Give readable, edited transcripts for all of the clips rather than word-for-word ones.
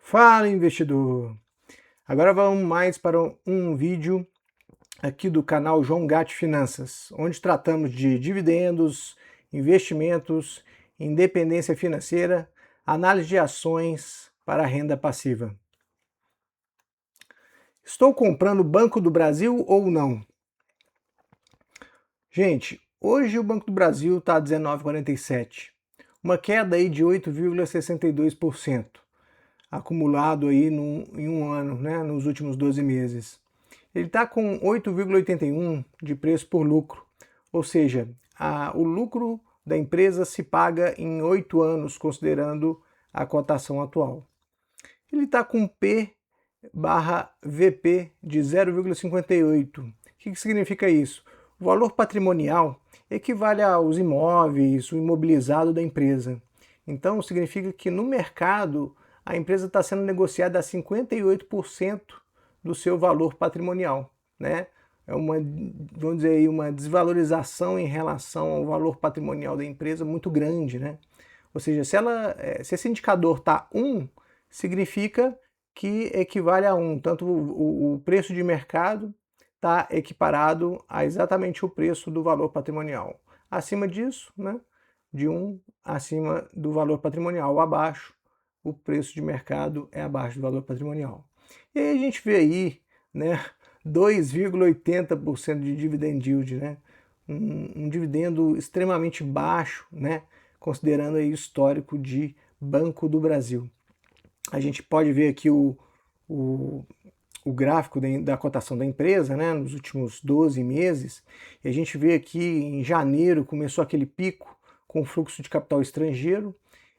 Fala, investidor! Agora vamos mais para um vídeo aqui do canal João Gatti Finanças, onde tratamos de dividendos, investimentos, independência financeira, análise de ações para renda passiva. Estou comprando o Banco do Brasil ou não? Gente, hoje o Banco do Brasil está a 19,47, uma queda aí de 8,62%. Acumulado aí em um ano, né, nos últimos 12 meses. Ele está com 8,81 de preço por lucro, ou seja, o lucro da empresa se paga em 8 anos, considerando a cotação atual. Ele está com P barra VP de 0,58. O que significa isso? O valor patrimonial equivale aos imóveis, o imobilizado da empresa. Então, significa que no mercado a empresa está sendo negociada a 58% do seu valor patrimonial, né? É uma, vamos dizer aí, uma desvalorização em relação ao valor patrimonial da empresa muito grande, né? Ou seja, se esse indicador está 1, significa que equivale a 1. Tanto o preço de mercado está equiparado a exatamente o preço do valor patrimonial. Acima disso, né, de 1 acima do valor patrimonial, abaixo, o preço de mercado é abaixo do valor patrimonial. E aí a gente vê aí, né, 2,80% de dividend yield, né? Um dividendo extremamente baixo, né? Considerando aí o histórico de Banco do Brasil. A gente pode ver aqui o, o gráfico da cotação da empresa, né, nos últimos 12 meses, e a gente vê aqui em janeiro começou aquele pico com fluxo de capital estrangeiro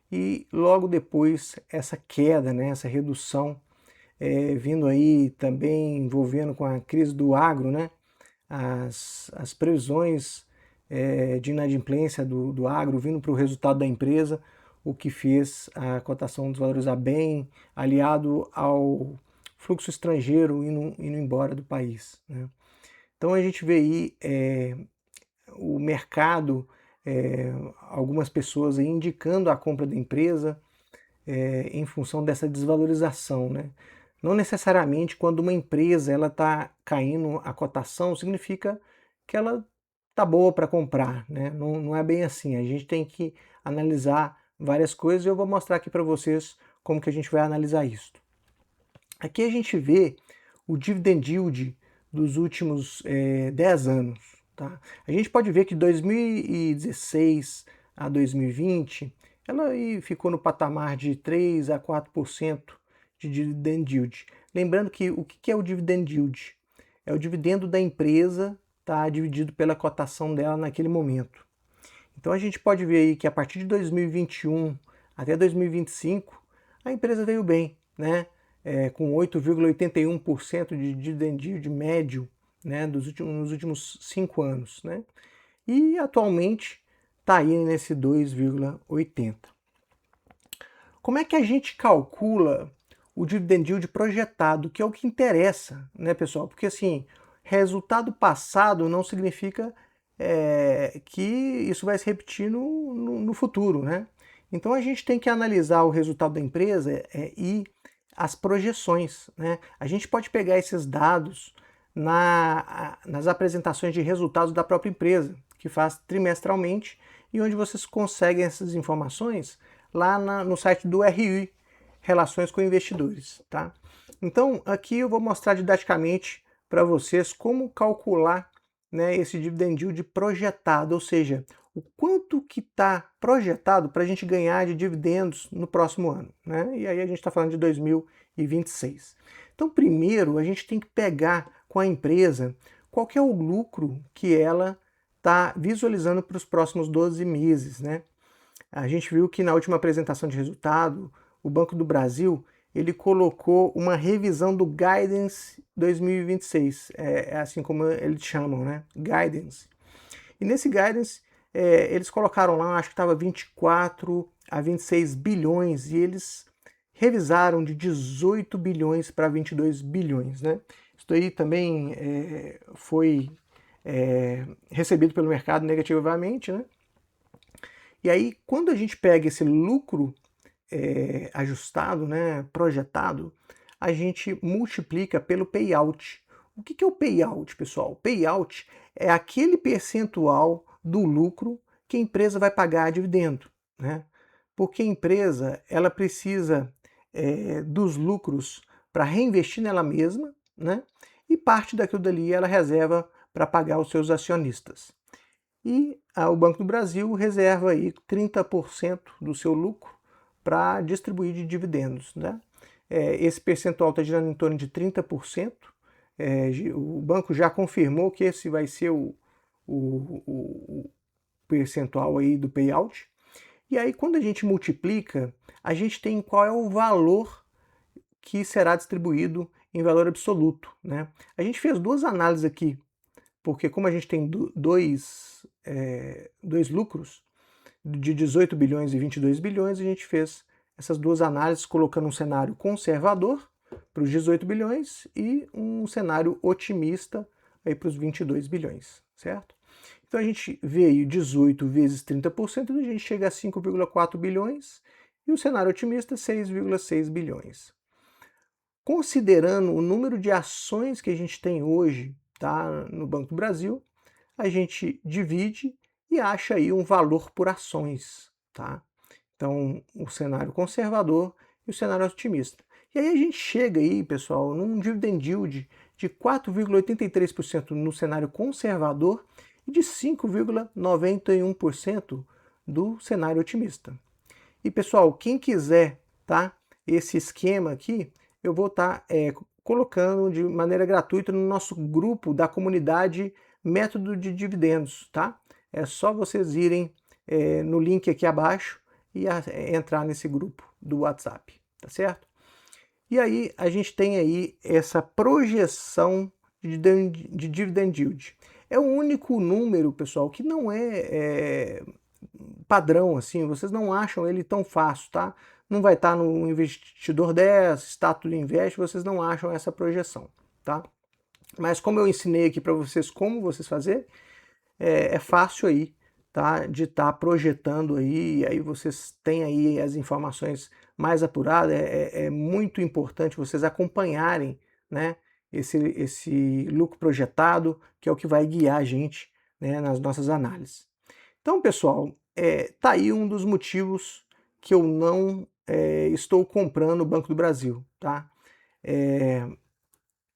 e logo depois essa queda, né, essa redução vindo aí também envolvendo com a crise do agro, né, as previsões de inadimplência do agro vindo para o resultado da empresa, o que fez a cotação desvalorizar bem, aliado ao fluxo estrangeiro indo embora do país, né? Então a gente vê aí o mercado, algumas pessoas aí indicando a compra da empresa em função dessa desvalorização, né? Não necessariamente quando uma empresa ela está caindo a cotação, significa que ela tá boa para comprar, né? Não é bem assim. A gente tem que analisar várias coisas e eu vou mostrar aqui para vocês como que a gente vai analisar isso. Aqui a gente vê o dividend yield dos últimos 10 anos. Tá? A gente pode ver que de 2016 a 2020 ela aí ficou no patamar de 3 a 4% de dividend yield. Lembrando que o que é o dividend yield? É o dividendo da empresa tá, dividido pela cotação dela naquele momento. Então a gente pode ver aí que a partir de 2021 até 2025 a empresa veio bem, né? Com 8,81% de dividend yield médio, né, nos últimos 5 anos, né? E atualmente está aí nesse 2,80. Como é que a gente calcula o dividend yield projetado, que é o que interessa, né, pessoal? Porque assim, resultado passado não significa que isso vai se repetir no futuro, né? Então a gente tem que analisar o resultado da empresa e as projeções, né? A gente pode pegar esses dados nas apresentações de resultados da própria empresa, que faz trimestralmente, e onde vocês conseguem essas informações lá no site do RI, Relações com Investidores, tá? Então aqui eu vou mostrar didaticamente para vocês como calcular, né, esse dividend yield projetado, ou seja, o quanto que está projetado para a gente ganhar de dividendos no próximo ano, né? E aí a gente está falando de 2026. Então, primeiro a gente tem que pegar com a empresa qual que é o lucro que ela está visualizando para os próximos 12 meses, né? A gente viu que na última apresentação de resultado, o Banco do Brasil ele colocou uma revisão do Guidance 2026, é assim como eles chamam, né? Guidance. E nesse Guidance eles colocaram lá, acho que estava 24 a 26 bilhões e eles revisaram de 18 bilhões para 22 bilhões, né? Isso aí também foi recebido pelo mercado negativamente, né? E aí, quando a gente pega esse lucro ajustado, né, projetado, a gente multiplica pelo payout. O que é o payout, pessoal? O payout é aquele percentual do lucro que a empresa vai pagar a dividendo, né? Porque a empresa ela precisa dos lucros para reinvestir nela mesma, né? E parte daquilo dali ela reserva para pagar os seus acionistas. E o Banco do Brasil reserva aí 30% do seu lucro para distribuir de dividendos, né? Esse percentual está girando em torno de 30%. O banco já confirmou que esse vai ser o percentual aí do payout. E aí, quando a gente multiplica, a gente tem qual é o valor que será distribuído em valor absoluto, né? A gente fez duas análises aqui, porque como a gente tem dois lucros, de 18 bilhões e 22 bilhões, a gente fez essas duas análises colocando um cenário conservador para os 18 bilhões e um cenário otimista para os 22 bilhões, certo? Então a gente vê aí 18 vezes 30%, e a gente chega a 5,4 bilhões e o cenário otimista 6,6 bilhões. Considerando o número de ações que a gente tem hoje, tá, no Banco do Brasil, a gente divide e acha aí um valor por ações, tá? Então, o cenário conservador e o cenário otimista. E aí a gente chega aí, pessoal, num dividend yield de 4,83% no cenário conservador e de 5,91% do cenário otimista. E, pessoal, quem quiser, tá, esse esquema aqui, eu vou estar colocando de maneira gratuita no nosso grupo da comunidade Método de Dividendos, tá? É só vocês irem no link aqui abaixo e entrar nesse grupo do WhatsApp, tá certo? E aí a gente tem aí essa projeção de dividend yield. É o único número, pessoal, que não é padrão, assim, vocês não acham ele tão fácil, tá? Não vai estar no Investidor 10, Status Invest, vocês não acham essa projeção, tá? Mas como eu ensinei aqui para vocês como vocês fazer, é fácil aí, tá? De estar projetando aí, e aí vocês têm aí as informações mais apuradas. É muito importante vocês acompanharem, né, esse lucro projetado, que é o que vai guiar a gente, né, nas nossas análises. Então, pessoal, tá aí um dos motivos que eu não estou comprando o Banco do Brasil, tá?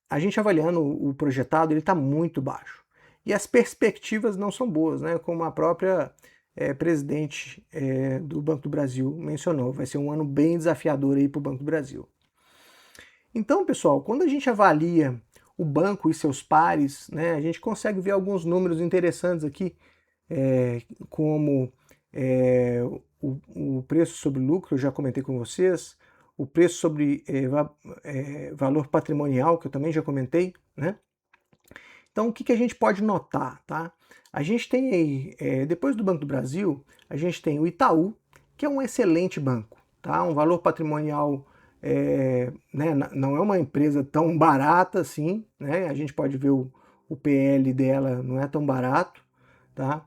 A gente avaliando o projetado, ele está muito baixo. E as perspectivas não são boas, né? Como a própria presidente do Banco do Brasil mencionou, vai ser um ano bem desafiador aí para o Banco do Brasil. Então, pessoal, quando a gente avalia o banco e seus pares, né, a gente consegue ver alguns números interessantes aqui, como o preço sobre lucro, eu já comentei com vocês, o preço sobre valor patrimonial, que eu também já comentei, né? Então, o que a gente pode notar, tá? A gente tem aí, depois do Banco do Brasil, a gente tem o Itaú, que é um excelente banco, tá? Um valor patrimonial, né, não é uma empresa tão barata assim, né? A gente pode ver o PL dela, não é tão barato, tá?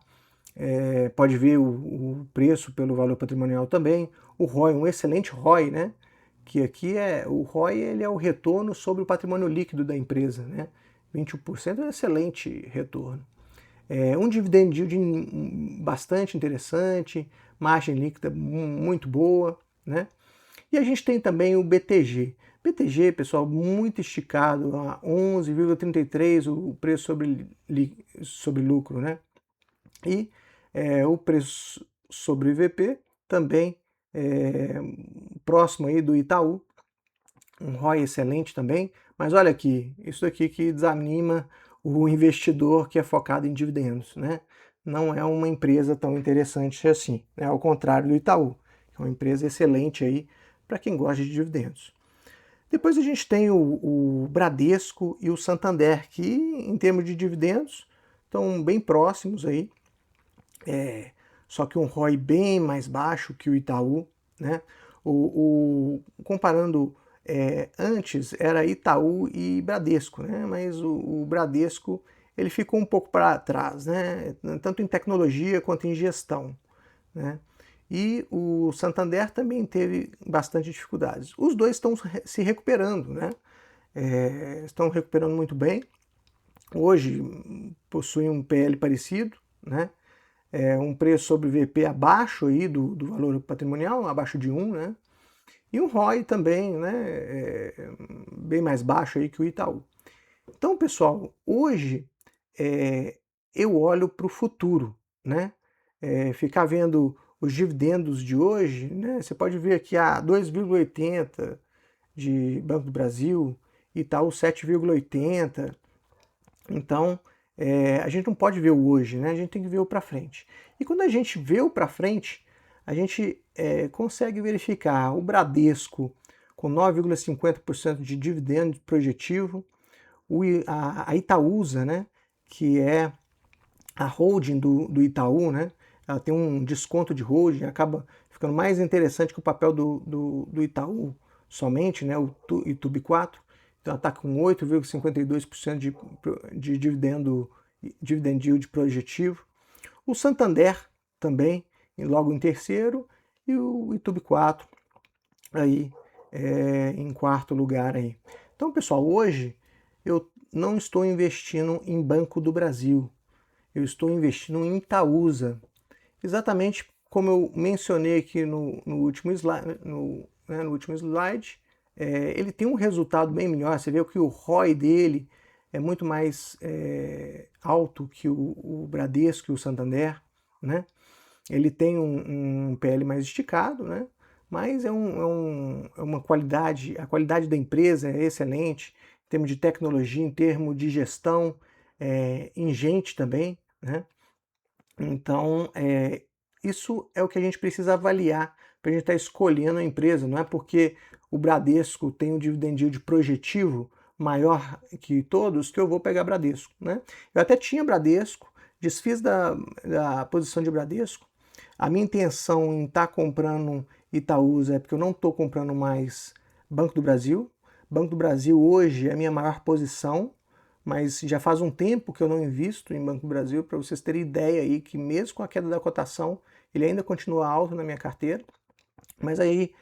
Pode ver o preço pelo valor patrimonial também. O ROI, um excelente ROI, né? Que aqui o ROI, ele é o retorno sobre o patrimônio líquido da empresa, né? 21% é um excelente retorno. Um dividend yield bastante interessante, margem líquida muito boa, né? E a gente tem também o BTG. BTG, pessoal, muito esticado, a 11,33 o preço sobre lucro, né? E o preço sobre IVP também próximo aí do Itaú, um ROI excelente também, mas olha aqui, isso aqui que desanima o investidor que é focado em dividendos, né? Não é uma empresa tão interessante assim, né? Ao contrário do Itaú, que é uma empresa excelente aí para quem gosta de dividendos. Depois a gente tem o Bradesco e o Santander, que em termos de dividendos estão bem próximos aí, só que um ROI bem mais baixo que o Itaú, né? Comparando, antes era Itaú e Bradesco, né? Mas o Bradesco ele ficou um pouco para trás, né? Tanto em tecnologia quanto em gestão, né? e o Santander também teve bastante dificuldades. Os dois estão se recuperando, né? Estão recuperando muito bem. Hoje possuem um PL parecido, né? Um preço sobre VP abaixo aí do valor patrimonial, abaixo de 1, né? E um ROI também, né? Bem mais baixo aí que o Itaú. Então, pessoal, hoje eu olho para o futuro, né? Ficar vendo os dividendos de hoje, né? Você pode ver aqui a 2,80 de Banco do Brasil, Itaú 7,80. Então, a gente não pode ver o hoje, né? A gente tem que ver o para frente. E quando a gente vê o para frente, a gente consegue verificar o Bradesco com 9,50% de dividendo projetivo, a Itaúsa, né? Que é a holding do Itaú, né? Ela tem um desconto de holding, acaba ficando mais interessante que o papel do Itaú somente, né? O ITUB 4. Então ela está com 8,52% de dividend yield projetivo. O Santander também, logo em terceiro, e o ITUB 4 aí em quarto lugar aí. Então, pessoal, hoje eu não estou investindo em Banco do Brasil, eu estou investindo em Itaúsa. Exatamente como eu mencionei aqui no último slide, no último slide, ele tem um resultado bem melhor. Você vê que o ROI dele é muito mais alto que o Bradesco e o Santander, né? Ele tem um PL mais esticado, né? Mas é uma qualidade, a qualidade da empresa é excelente, em termos de tecnologia, em termos de gestão, ingente também, né? Então, isso é o que a gente precisa avaliar para a gente estar escolhendo a empresa. Não é porque o Bradesco tem um dividend yield projetivo maior que todos que eu vou pegar Bradesco, né? Eu até tinha Bradesco, desfiz da posição de Bradesco. A minha intenção em estar comprando Itaúsa é porque eu não estou comprando mais Banco do Brasil. Banco do Brasil hoje é a minha maior posição, mas já faz um tempo que eu não invisto em Banco do Brasil, para vocês terem ideia aí que mesmo com a queda da cotação, ele ainda continua alto na minha carteira. Mas aí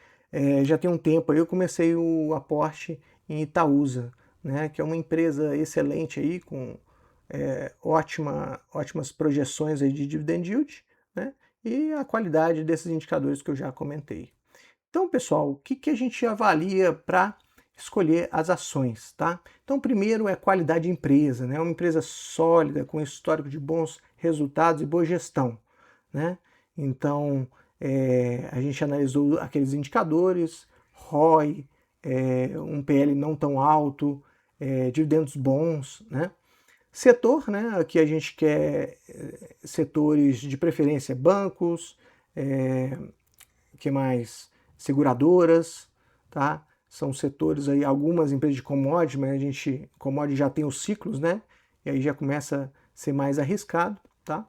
já tem um tempo aí eu comecei o aporte em Itaúsa, né, que é uma empresa excelente aí, com ótimas projeções aí de dividend yield, né, e a qualidade desses indicadores que eu já comentei. Então, pessoal, o que a gente avalia para escolher as ações, tá? Então, primeiro é qualidade de empresa, né? Uma empresa sólida, com histórico de bons resultados e boa gestão, né? Então, a gente analisou aqueles indicadores, ROI, um PL não tão alto, dividendos bons, né? Setor, né? Aqui a gente quer setores de preferência bancos, que mais? Seguradoras, tá? São setores aí, algumas empresas de commodity, mas commodity já tem os ciclos, né? E aí já começa a ser mais arriscado, tá?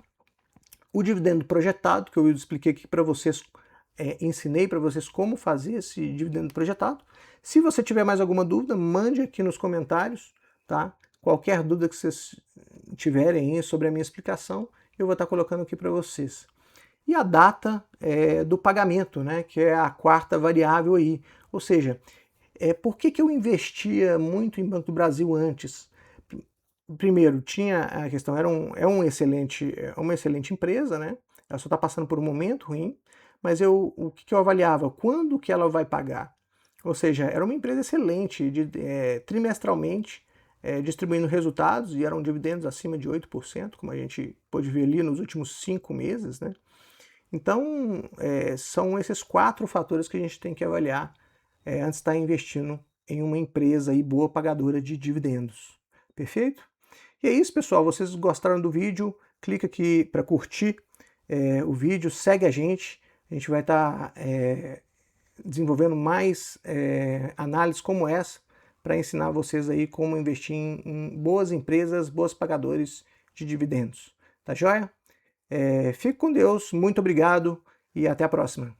O dividendo projetado, que eu expliquei aqui para vocês, ensinei para vocês como fazer esse dividendo projetado. Se você tiver mais alguma dúvida, mande aqui nos comentários, tá? Qualquer dúvida que vocês tiverem sobre a minha explicação, eu vou estar colocando aqui para vocês. E a data do pagamento, né, que é a quarta variável aí. Ou seja, por que eu investia muito em Banco do Brasil antes? Primeiro, tinha a questão, é uma excelente empresa, né? Ela só está passando por um momento ruim, mas o que eu avaliava? Quando que ela vai pagar? Ou seja, era uma empresa excelente, trimestralmente, distribuindo resultados, e eram dividendos acima de 8%, como a gente pôde ver ali nos últimos 5 meses, né? Então, são esses 4 fatores que a gente tem que avaliar antes de estar investindo em uma empresa aí boa pagadora de dividendos. Perfeito? E é isso, pessoal. Vocês gostaram do vídeo? Clica aqui para curtir o vídeo, segue a gente. A gente vai estar desenvolvendo mais análises como essa para ensinar vocês aí como investir em boas empresas, boas pagadores de dividendos. Tá joia? Fique com Deus, muito obrigado e até a próxima.